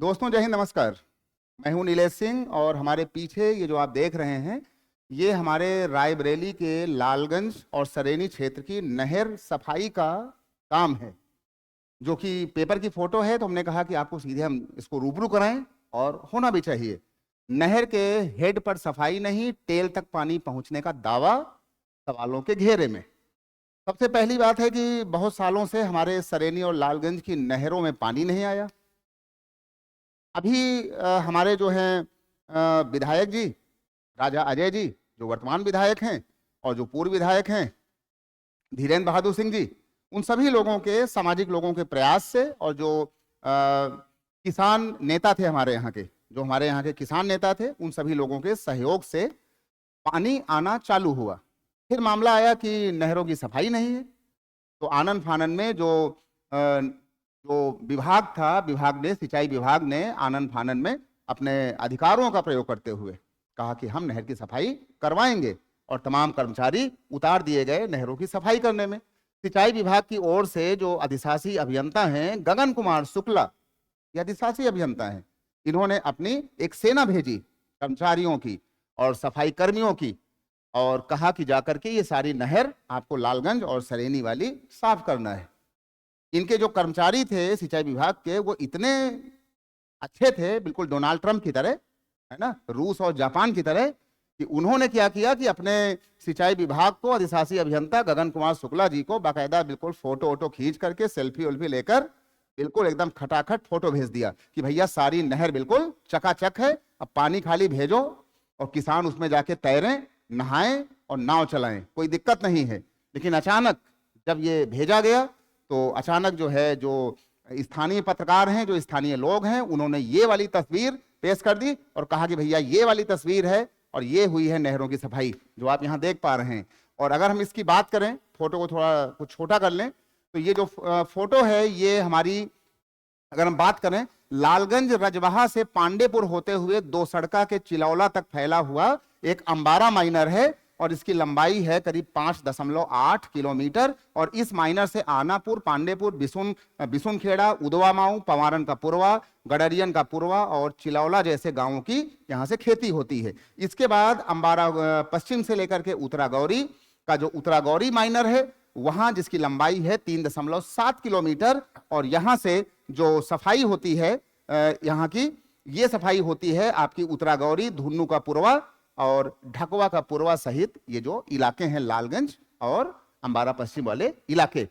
दोस्तों जय हिंद, नमस्कार। मैं हूं नीलेश सिंह और हमारे पीछे ये जो आप देख रहे हैं ये हमारे रायबरेली के लालगंज और सरेनी क्षेत्र की नहर सफाई का काम है, जो कि पेपर की फोटो है। तो हमने कहा कि आपको सीधे हम इसको रूबरू कराएं और होना भी चाहिए। नहर के हेड पर सफाई नहीं, टेल तक पानी पहुंचने का दावा सवालों के घेरे में। सबसे पहली बात है कि बहुत सालों से हमारे सरेनी और लालगंज की नहरों में पानी नहीं आया। अभी हमारे जो हैं विधायक जी, राजा अजय जी, जो वर्तमान विधायक हैं, और जो पूर्व विधायक हैं धीरेन्द्र बहादुर सिंह जी, उन सभी लोगों के, सामाजिक लोगों के प्रयास से, और जो किसान नेता थे हमारे यहाँ के, जो हमारे यहाँ के किसान नेता थे, उन सभी लोगों के सहयोग से पानी आना चालू हुआ। फिर मामला आया कि नहरों की सफाई नहीं है। तो आनन फानन में जो विभाग था, सिंचाई विभाग ने आनन फानन में अपने अधिकारों का प्रयोग करते हुए कहा कि हम नहर की सफाई करवाएंगे, और तमाम कर्मचारी उतार दिए गए नहरों की सफाई करने में। सिंचाई विभाग की ओर से जो अधिशासी अभियंता हैं गगन कुमार शुक्ला, ये अधिशासी अभियंता हैं, इन्होंने अपनी एक सेना भेजी कर्मचारियों की और सफाई कर्मियों की, और कहा कि जाकर के ये सारी नहर आपको लालगंज और सरेनी वाली साफ करना है। इनके जो कर्मचारी थे सिंचाई विभाग के, वो इतने अच्छे थे, बिल्कुल डोनाल्ड ट्रंप की तरह, है ना, रूस और जापान की तरह, कि उन्होंने क्या किया कि अपने सिंचाई विभाग को, अधिशासी अभियंता गगन कुमार शुक्ला जी को बाकायदा बिल्कुल फोटो वोटो खींच करके, सेल्फी उल्फी लेकर, बिल्कुल एकदम खटाखट फोटो भेज दिया कि भैया सारी नहर बिल्कुल चकाचक है, अब पानी खाली भेजो और किसान उसमें जाके तैरें, नहाएं और नाव चलाएं, कोई दिक्कत नहीं है। लेकिन अचानक जब ये भेजा गया तो अचानक जो है, जो स्थानीय पत्रकार हैं, जो स्थानीय लोग हैं, उन्होंने ये वाली तस्वीर पेश कर दी और कहा कि भैया ये वाली तस्वीर है और ये हुई है नहरों की सफाई, जो आप यहाँ देख पा रहे हैं। और अगर हम इसकी बात करें, फोटो को थोड़ा कुछ छोटा कर लें, तो ये जो फोटो है, ये हमारी, अगर हम बात करें, लालगंज रजवाहा से पांडेपुर होते हुए दो सड़का के चिलौला तक फैला हुआ एक अंबारा माइनर है, और इसकी लंबाई है करीब 5.8 किलोमीटर। और इस माइनर से आनापुर, पांडेपुर, बिसुनखेड़ा, उदवामाऊ, पवारन का पूर्वा, गडरियन का पूर्वा और चिलौला जैसे गांवों की यहां से खेती होती है। इसके बाद अंबारा पश्चिम से लेकर के उत्तरा गौरी का जो उत्तरा गौरी माइनर है, वहां जिसकी लंबाई है 3.7 किलोमीटर, और यहां से जो सफाई होती है यहाँ की, ये सफाई होती है आपकी उत्तरा गौरी, धुन्नू का पूर्वा और ढकवा का पूर्वा सहित ये जो इलाके हैं लालगंज और अंबारा पश्चिम वाले इलाके।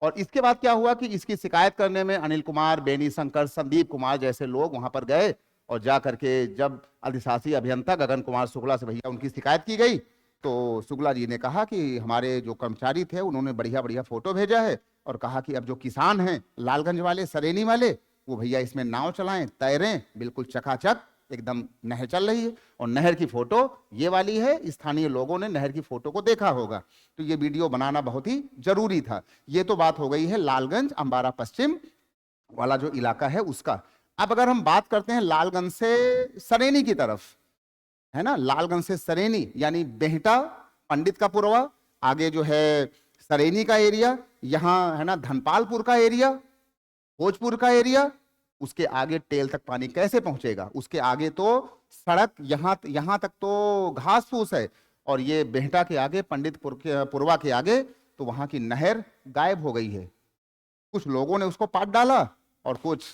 और इसके बाद क्या हुआ कि इसकी शिकायत करने में अनिल कुमार, बेनी शंकर, संदीप कुमार जैसे लोग वहां पर गए, और जा करके जब अधिशासी अभियंता गगन कुमार शुक्ला से भैया उनकी शिकायत की गई, तो शुक्ला जी ने कहा कि हमारे जो कर्मचारी थे उन्होंने बढ़िया बढ़िया फोटो भेजा है, और कहा कि अब जो किसान हैं लालगंज वाले, सरेनी वाले, वो भैया इसमें नाव चलाएं, तैरें, बिल्कुल चकाचक एकदम नहर चल रही है। और नहर की फोटो ये वाली है, स्थानीय लोगों ने नहर की फोटो को देखा होगा, तो ये वीडियो बनाना बहुत ही जरूरी था। ये तो बात हो गई है लालगंज अंबारा पश्चिम वाला जो इलाका है उसका। अब अगर हम बात करते हैं लालगंज से सरेनी की तरफ, है ना, लालगंज से सरेनी यानी बेहटा, पंडित का पुरवा, आगे जो है सरेनी का एरिया, यहाँ है ना धनपालपुर का एरिया, भोजपुर का एरिया, उसके आगे टेल तक पानी कैसे पहुंचेगा? उसके आगे तो सड़क, यहां तक तो घास फूस है, और ये बेहटा के आगे, पुरवा के आगे तो वहां की नहर गायब हो गई है। कुछ लोगों ने उसको पाट डाला और कुछ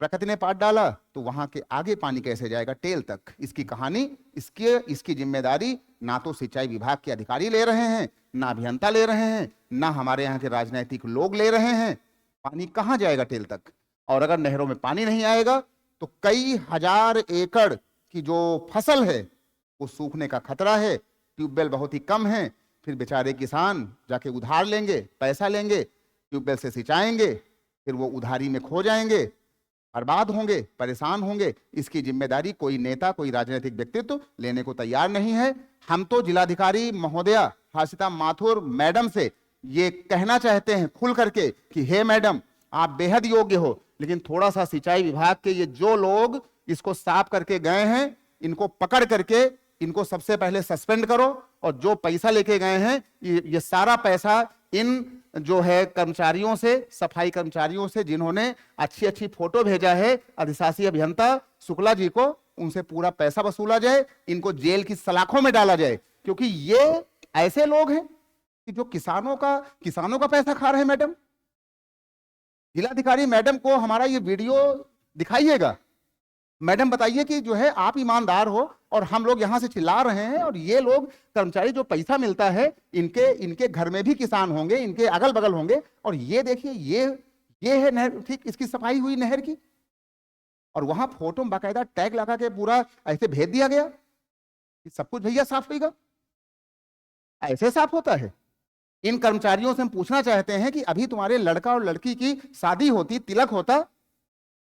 प्रकृति ने पाट डाला, तो वहां के आगे पानी कैसे जाएगा टेल तक? इसकी कहानी, इसकी जिम्मेदारी ना तो सिंचाई विभाग के अधिकारी ले रहे हैं, ना अभियंता ले रहे हैं, ना हमारे यहाँ के राजनीतिक लोग ले रहे हैं। पानी कहाँ जाएगा टेल तक? और अगर नहरों में पानी नहीं आएगा तो कई हजार एकड़ की जो फसल है वो सूखने का खतरा है। ट्यूबवेल बहुत ही कम है, फिर बेचारे किसान जाके उधार लेंगे, पैसा लेंगे, ट्यूबवेल से सिंचाएंगे, फिर वो उधारी में खो जाएंगे, बर्बाद होंगे, परेशान होंगे। इसकी जिम्मेदारी कोई नेता, कोई राजनीतिक व्यक्तित्व लेने को तैयार नहीं है। हम तो जिलाधिकारी महोदया हर्षिता माथुर मैडम से ये कहना चाहते हैं खुल करके कि हे मैडम, आप बेहद योग्य हो, लेकिन थोड़ा सा सिंचाई विभाग के ये जो लोग इसको साफ करके गए हैं, इनको पकड़ करके इनको सबसे पहले सस्पेंड करो, और जो पैसा लेके गए हैं ये सारा पैसा इन जो है कर्मचारियों से, सफाई कर्मचारियों से जिन्होंने अच्छी अच्छी फोटो भेजा है अधिशासी अभियंता शुक्ला जी को, उनसे पूरा पैसा वसूला जाए, इनको जेल की सलाखों में डाला जाए, क्योंकि ये ऐसे लोग हैं कि जो किसानों का पैसा खा रहे हैं। मैडम, जिलाधिकारी मैडम को हमारा ये वीडियो दिखाइएगा। मैडम बताइए कि जो है आप ईमानदार हो और हम लोग यहां से चिल्ला रहे हैं, और ये लोग कर्मचारी जो पैसा मिलता है, इनके घर में भी किसान होंगे, इनके अगल बगल होंगे, और ये देखिए ये है नहर, ठीक इसकी सफाई हुई नहर की, और वहां फोटो में बाकायदा टैग लगा के पूरा ऐसे भेज दिया गया कि सब कुछ भैया साफ होगा। ऐसे साफ होता है? इन कर्मचारियों से हम पूछना चाहते हैं कि अभी तुम्हारे लड़का और लड़की की शादी होती, तिलक होता,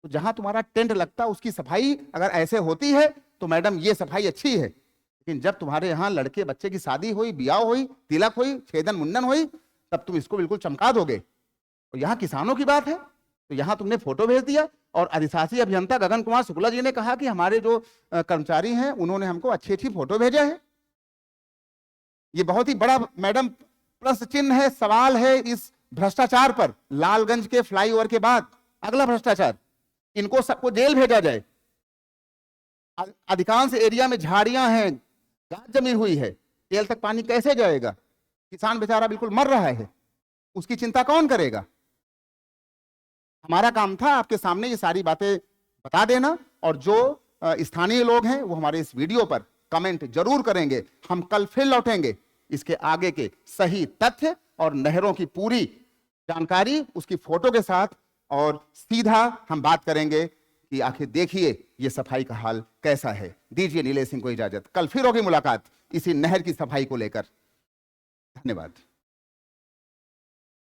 तो जहां तुम्हारा टेंट लगता उसकी सफाई अगर ऐसे होती है तो मैडम ये सफाई अच्छी है, लेकिन जब तुम्हारे यहाँ लड़के बच्चे की शादी हुई, ब्याह हुई, तिलक हुई, छेदन मुंडन हुई, तब तुम इसको बिल्कुल चमका दोगे। और यहाँ किसानों की बात है तो यहाँ तुमने फोटो भेज दिया। और अधिशासी अभियंता गगन कुमार शुक्ला जी ने कहा कि हमारे जो कर्मचारी हैं उन्होंने हमको अच्छी अच्छी फोटो भेजा है। ये बहुत ही बड़ा मैडम प्रश्न चिन्ह है, सवाल है इस भ्रष्टाचार पर। लालगंज के फ्लाईओवर के बाद अगला भ्रष्टाचार, इनको सबको जेल भेजा जाए। अधिकांश एरिया में झाड़ियां हैं, गाद जमी हुई है, तेल तक पानी कैसे जाएगा? किसान बेचारा बिल्कुल मर रहा है, उसकी चिंता कौन करेगा? हमारा काम था आपके सामने ये सारी बातें बता देना, और जो स्थानीय लोग हैं वो हमारे इस वीडियो पर कमेंट जरूर करेंगे। हम कल फिर लौटेंगे इसके आगे के सही तथ्य और नहरों की पूरी जानकारी उसकी फोटो के साथ, और सीधा हम बात करेंगे कि आखिर देखिए ये सफाई का हाल कैसा है। दीजिए नीलेश सिंह को इजाजत, कल फिर होगी मुलाकात इसी नहर की सफाई को लेकर। धन्यवाद।